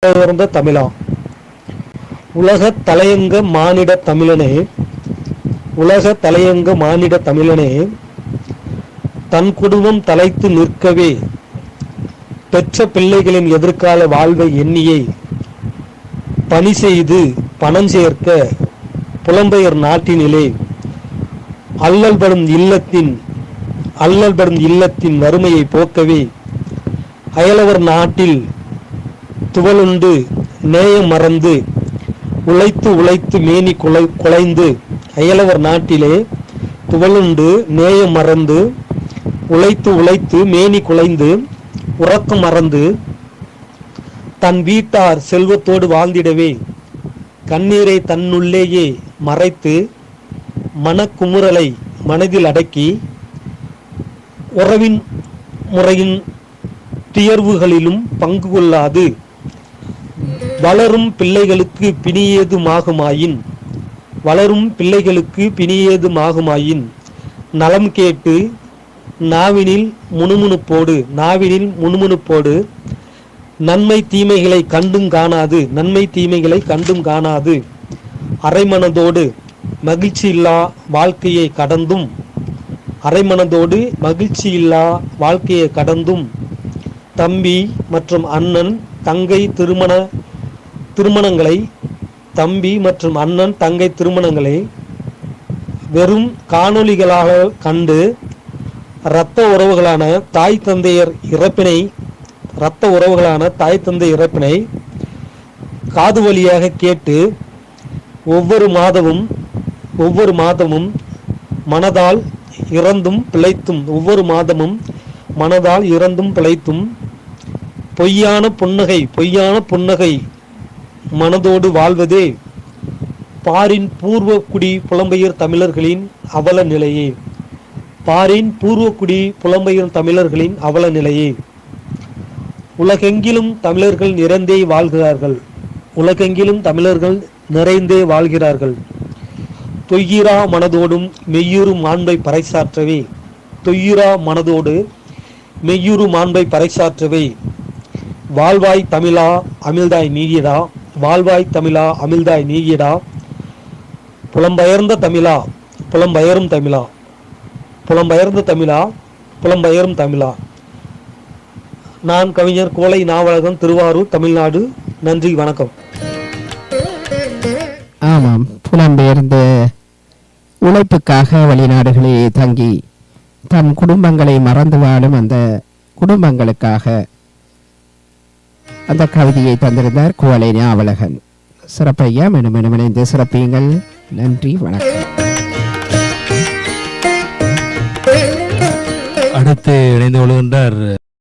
உயர்ந்த தமிழா, உலகத் தலையங்க மானிட தமிழனே, உலகத் தலையங்க மானிட தமிழனே, தன் குடும்பம் தலைத்து நிற்கவே பெற்ற பிள்ளைகளின் எதிர்கால வாழ்வை எண்ணியே பணி செய்து பணம் சேர்க்க புலம்பெயர் நாட்டினிலே அல்லல்படும் இல்லத்தின் வறுமையை போக்கவே அயலவர் நாட்டில் துவலுண்டு நேயம் மறந்து உழைத்து மேனி குலைந்து, அயலவர் நாட்டிலே துவலுண்டு நேயம் மறந்து உழைத்து மேனி குலைந்து உறக்கம் மறந்து தன் வீட்டார் செல்வத்தோடு வாழ்ந்திடவே கண்ணீரை தன்னுள்ளேயே மறைத்து மனக்குமுறலை மனதில் அடக்கி உறவின் முறையின் துயர்வுகளிலும் பங்கு கொள்ளாது வளரும் பிள்ளைகளுக்கு பிணியேதுமாகுமாயின் நலம் கேட்டு நாவினில் முணுமுணுப்போடு நன்மை தீமைகளை கண்டும் காணாது அரைமனதோடு மகிழ்ச்சி இல்லா வாழ்க்கையை கடந்தும் தம்பி மற்றும் அண்ணன் தங்கை திருமணங்களை வெறும் காணொளிகளாக கண்டு இரத்த உறவுகளான தாய் தந்தையர் இறப்பினை காது வழியாக கேட்டு ஒவ்வொரு மாதமும் மனதால் இறந்தும் பிழைத்தும் பொய்யான புன்னகை மனதோடு வாழ்வதே பாரின் பூர்வக்குடி புலம்பெயர் தமிழர்களின் அவல நிலையே. உலகெங்கிலும் தமிழர்கள் நிறைந்தே வாழ்கிறார்கள். தொய்யிரா மனதோடும் மெய்யுறு மாண்பை பறைசாற்றவே வாழ்வாய் தமிழா அமிழ்தாய் நீயடா புலம்பெயர்ந்த தமிழா. நான் கவிஞர் கோலை நாவலகம், திருவாரூர், தமிழ்நாடு. நன்றி, வணக்கம். ஆமாம், புலம்பெயர்ந்த உழைப்புக்காக வெளிநாடுகளில் தங்கி தம் குடும்பங்களை மறந்து வாழும் அந்த குடும்பங்களுக்காக அந்த கவிதையை தந்திருந்தார் கோலை நாவலகன். சிறப்பையா, மீண்டும் இணைந்து சிறப்பியுங்கள். நன்றி, வணக்கம். அடுத்து இணைந்து கொள்கின்றார்